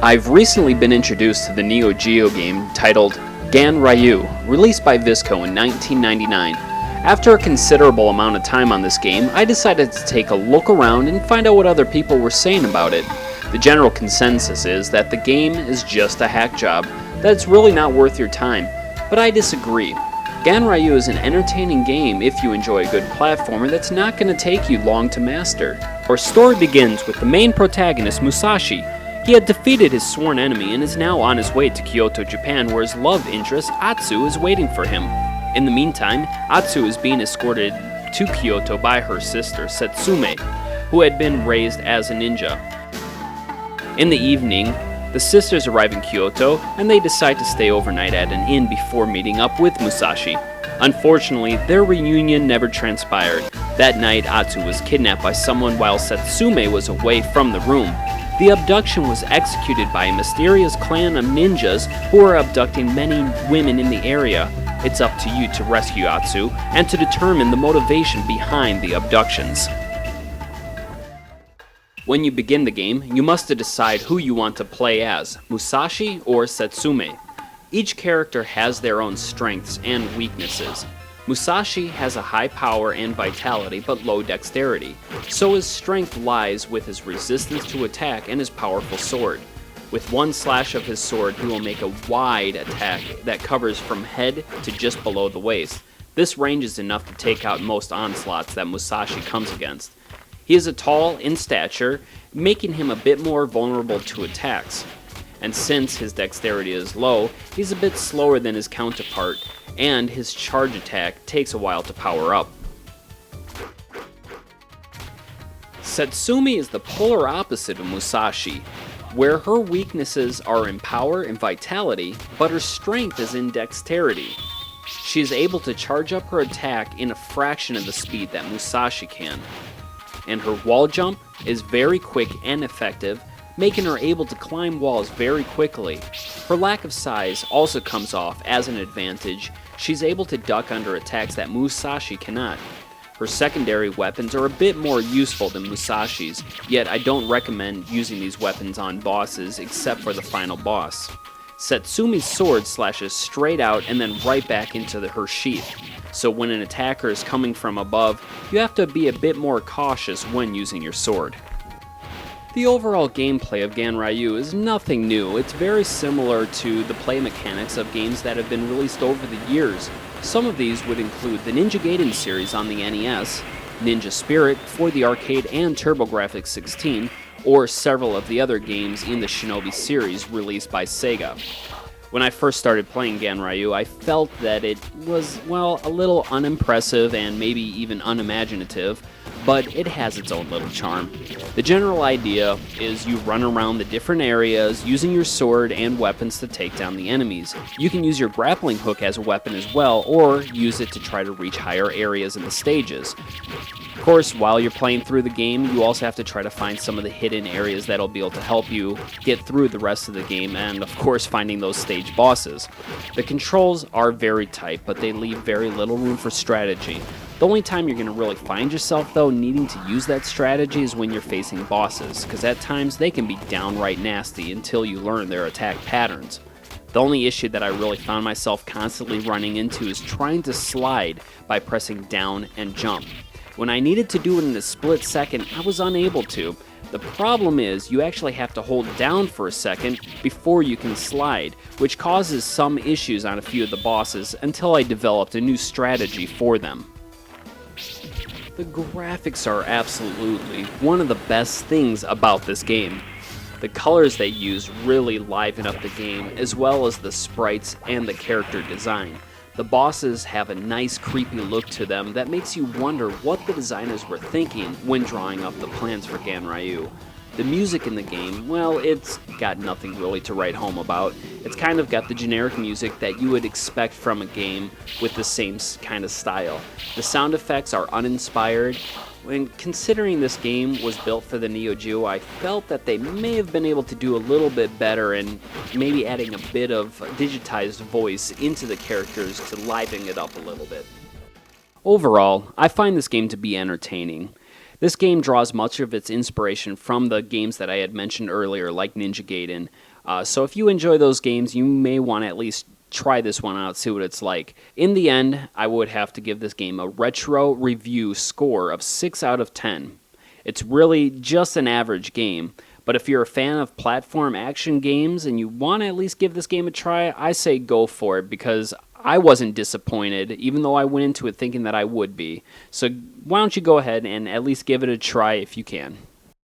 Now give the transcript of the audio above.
I've recently been introduced to the Neo-Geo game titled Ganryu, released by Visco in 1999. After a considerable amount of time on this game, I decided to take a look around and find out what other people were saying about it. The general consensus is that the game is just a hack job, that it's really not worth your time, but I disagree. Ganryu is an entertaining game if you enjoy a good platformer that's not going to take you long to master. Our story begins with the main protagonist, Musashi. He had defeated his sworn enemy and is now on his way to Kyoto, Japan, where his love interest, Atsu, is waiting for him. In the meantime, Atsu is being escorted to Kyoto by her sister, Setsume, who had been raised as a ninja. In the evening, the sisters arrive in Kyoto, and they decide to stay overnight at an inn before meeting up with Musashi. Unfortunately, their reunion never transpired. That night, Atsu was kidnapped by someone while Setsume was away from the room. The abduction was executed by a mysterious clan of ninjas who are abducting many women in the area. It's up to you to rescue Atsu and to determine the motivation behind the abductions. When you begin the game, you must decide who you want to play as, Musashi or Setsume. Each character has their own strengths and weaknesses. Musashi has a high power and vitality but low dexterity, so his strength lies with his resistance to attack and his powerful sword. With one slash of his sword, he will make a wide attack that covers from head to just below the waist. This range is enough to take out most onslaughts that Musashi comes against. He is tall in stature, making him a bit more vulnerable to attacks. And since his dexterity is low, he's a bit slower than his counterpart, and his charge attack takes a while to power up. Setsume is the polar opposite of Musashi, where her weaknesses are in power and vitality, but her strength is in dexterity. She is able to charge up her attack in a fraction of the speed that Musashi can. And her wall jump is very quick and effective, making her able to climb walls very quickly. Her lack of size also comes off as an advantage. She's able to duck under attacks that Musashi cannot. Her secondary weapons are a bit more useful than Musashi's, yet I don't recommend using these weapons on bosses except for the final boss. Setsume's sword slashes straight out and then right back into her sheath, so when an attacker is coming from above, you have to be a bit more cautious when using your sword. The overall gameplay of Ganryu is nothing new. It's very similar to the play mechanics of games that have been released over the years. Some of these would include the Ninja Gaiden series on the NES, Ninja Spirit for the arcade and TurboGrafx 16, or several of the other games in the Shinobi series released by Sega. When I first started playing Ganryu, I felt that it was, well, a little unimpressive and maybe even unimaginative, but it has its own little charm. The general idea is you run around the different areas using your sword and weapons to take down the enemies. You can use your grappling hook as a weapon as well, or use it to try to reach higher areas in the stages. Of course, while you're playing through the game, you also have to try to find some of the hidden areas that'll be able to help you get through the rest of the game, and of course finding those stage bosses. The controls are very tight, but they leave very little room for strategy. The only time you're going to really find yourself, though, needing to use that strategy is when you're facing bosses, because at times they can be downright nasty until you learn their attack patterns. The only issue that I really found myself constantly running into is trying to slide by pressing down and jump. When I needed to do it in a split second, I was unable to. The problem is you actually have to hold down for a second before you can slide, which causes some issues on a few of the bosses until I developed a new strategy for them. The graphics are absolutely one of the best things about this game. The colors they use really liven up the game, as well as the sprites and the character design. The bosses have a nice creepy look to them that makes you wonder what the designers were thinking when drawing up the plans for Ganryu. The music in the game, well, it's got nothing really to write home about. It's kind of got the generic music that you would expect from a game with the same kind of style. The sound effects are uninspired. When considering this game was built for the Neo-Geo, I felt that they may have been able to do a little bit better and maybe adding a bit of digitized voice into the characters to liven it up a little bit. Overall, I find this game to be entertaining. This game draws much of its inspiration from the games that I had mentioned earlier, like Ninja Gaiden. So if you enjoy those games, you may want to at least try this one out, see what it's like. In the end, I would have to give this game a retro review score of 6 out of 10. It's really just an average game, but if you're a fan of platform action games and you want to at least give this game a try, I say go for it, because I wasn't disappointed, even though I went into it thinking that I would be. So why don't you go ahead and at least give it a try if you can.